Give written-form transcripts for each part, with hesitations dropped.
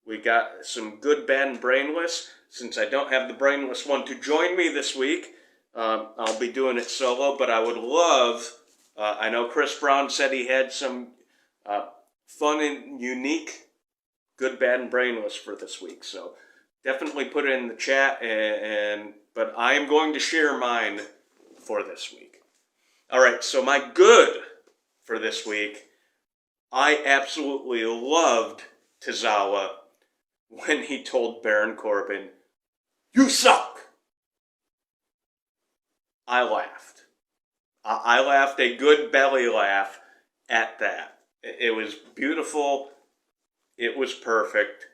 We got some good, bad, and brainless. Since I don't have the brainless one to join me this week, I'll be doing it solo, but I would love, I know Chris Brown said he had some fun and unique good, bad, and brainless for this week, so definitely put it in the chat, but I am going to share mine for this week. All right, so my good for this week, I absolutely loved Tozawa when he told Baron Corbin, "You suck." I laughed. I laughed a good belly laugh at that. It was beautiful. It was perfect.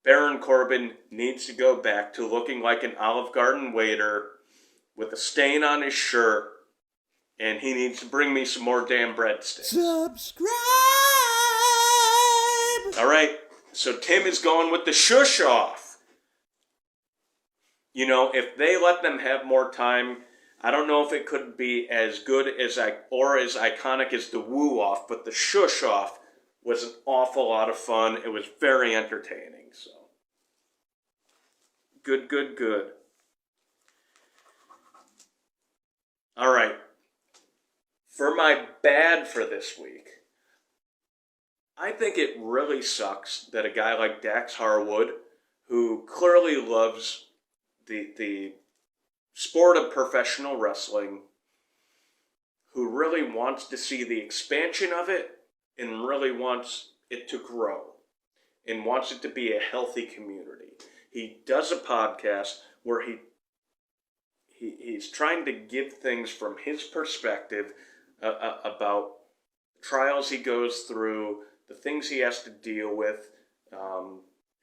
Baron Corbin needs to go back to looking like an Olive Garden waiter with a stain on his shirt, and he needs to bring me some more damn breadsticks. Subscribe! All right, so Tim is going with the shush off. You know, if they let them have more time, I don't know if it could be as good as or as iconic as the woo off, but the shush off was an awful lot of fun. It was very entertaining. So good, good, good. All right. For my bad for this week, I think it really sucks that a guy like Dax Harwood, who clearly loves the sport of professional wrestling, who really wants to see the expansion of it and really wants it to grow and wants it to be a healthy community. He does a podcast where he's trying to give things from his perspective about trials he goes through, the things he has to deal with,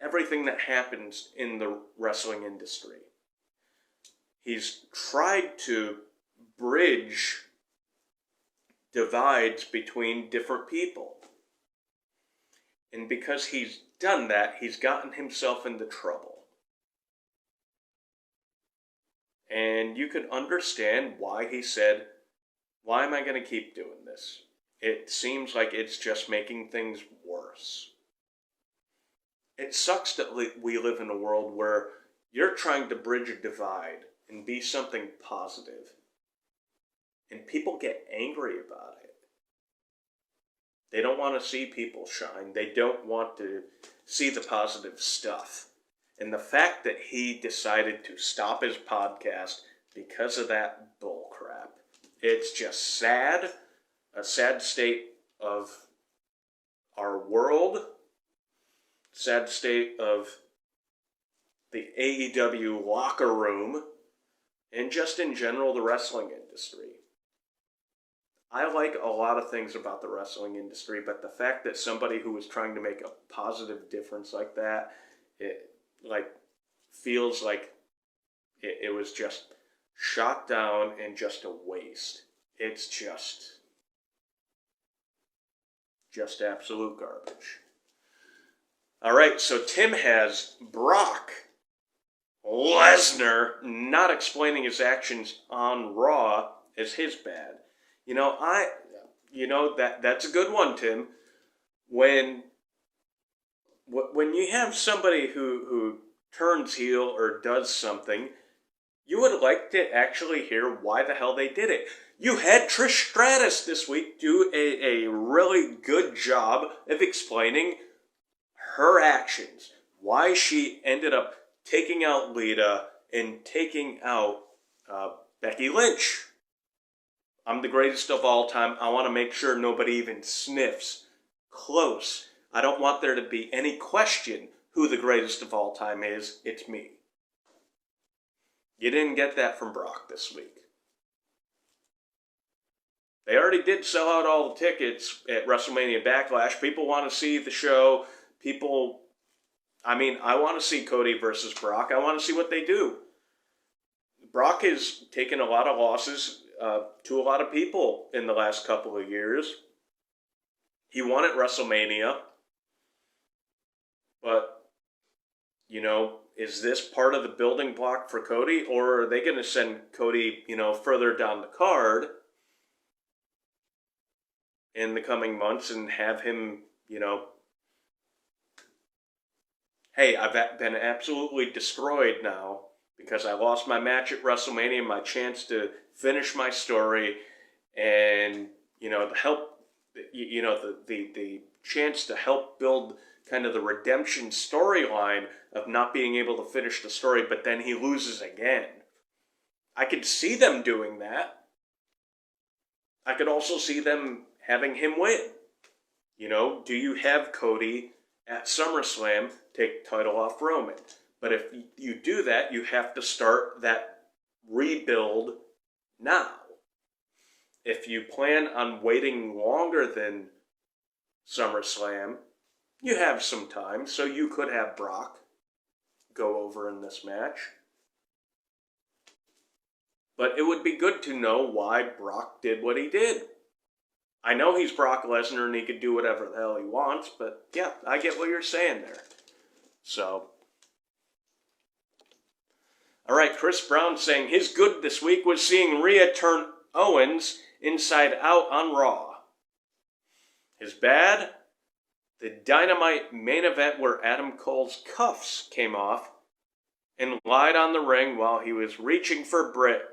everything that happens in the wrestling industry. He's tried to bridge divides between different people. And because he's done that, he's gotten himself into trouble. And you could understand why he said, "Why am I going to keep doing this? It seems like it's just making things worse." It sucks that we live in a world where you're trying to bridge a divide and be something positive, and people get angry about it. They don't want to see people shine. They don't want to see the positive stuff. And the fact that he decided to stop his podcast because of that bullcrap, it's just sad. A sad state of our world. Sad state of the AEW locker room. And just in general, the wrestling industry. I like a lot of things about the wrestling industry, but the fact that somebody who was trying to make a positive difference like that, it feels like it was just shot down and just a waste. It's just absolute garbage. All right, so Tim has Brock Lesnar not explaining his actions on Raw as his bad. That's a good one, Tim. When you have somebody who turns heel or does something, you would like to actually hear why the hell they did it. You had Trish Stratus this week do a really good job of explaining her actions, why she ended up taking out Lita and taking out Becky Lynch. I'm the greatest of all time. I want to make sure nobody even sniffs close. I don't want there to be any question who the greatest of all time is. It's me. You didn't get that from Brock this week. They already did sell out all the tickets at WrestleMania Backlash. People want to see the show. I want to see Cody versus Brock. I want to see what they do. Brock has taken a lot of losses to a lot of people in the last couple of years. He won at WrestleMania. But, is this part of the building block for Cody? Or are they going to send Cody, further down the card in the coming months and have him, hey, I've been absolutely destroyed now because I lost my match at WrestleMania, my chance to finish my story, and to help, the chance to help build kind of the redemption storyline of not being able to finish the story, but then he loses again. I could see them doing that. I could also see them having him win. Do you have Cody at SummerSlam take the title off Roman? But if you do that, you have to start that rebuild now. If you plan on waiting longer than SummerSlam, you have some time, so you could have Brock go over in this match. But it would be good to know why Brock did what he did. I know he's Brock Lesnar and he could do whatever the hell he wants, but yeah, I get what you're saying there. So, alright, Chris Brown saying his good this week was seeing Rhea turn Owens inside out on Raw. His bad? The Dynamite main event where Adam Cole's cuffs came off and lied on the ring while he was reaching for Britt.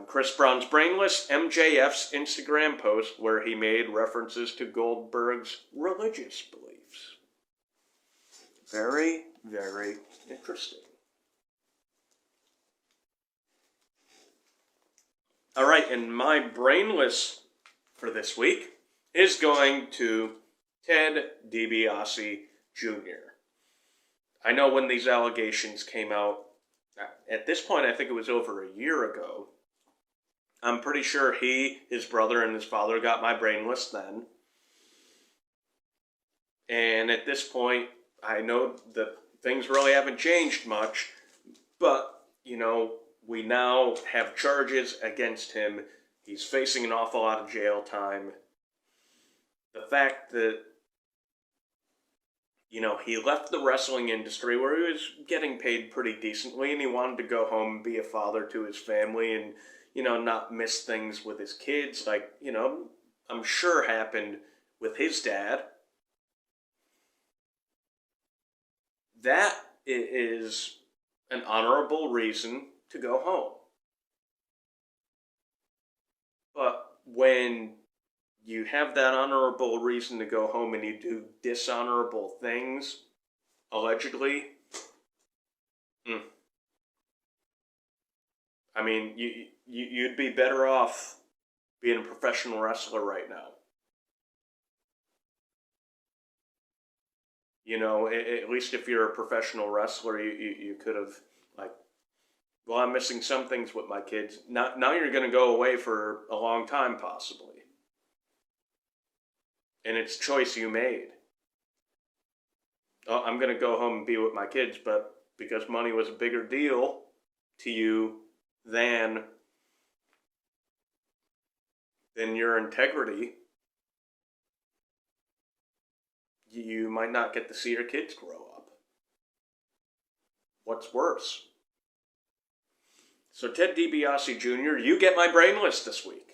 Chris Brown's Brainless, MJF's Instagram post where he made references to Goldberg's religious beliefs. Very, very interesting. Alright, and my Brainless for this week is going to Ted Dibiase Jr. I know when these allegations came out, at this point I think it was over a year ago, I'm pretty sure he, his brother, and his father got my Brainless then. And at this point, I know that things really haven't changed much, but, we now have charges against him. He's facing an awful lot of jail time. The fact that, he left the wrestling industry where he was getting paid pretty decently and he wanted to go home and be a father to his family and, not miss things with his kids like, I'm sure happened with his dad. That is an honorable reason to go home. But when you have that honorable reason to go home and you do dishonorable things, allegedly, I mean, you'd be better off being a professional wrestler right now. At least if you're a professional wrestler, you could have, well, I'm missing some things with my kids. Now you're going to go away for a long time, possibly. And it's a choice you made. Oh, I'm going to go home and be with my kids, but because money was a bigger deal to you than your integrity, you might not get to see your kids grow up. What's worse? So Ted DiBiase Jr., you get my Brainless this week.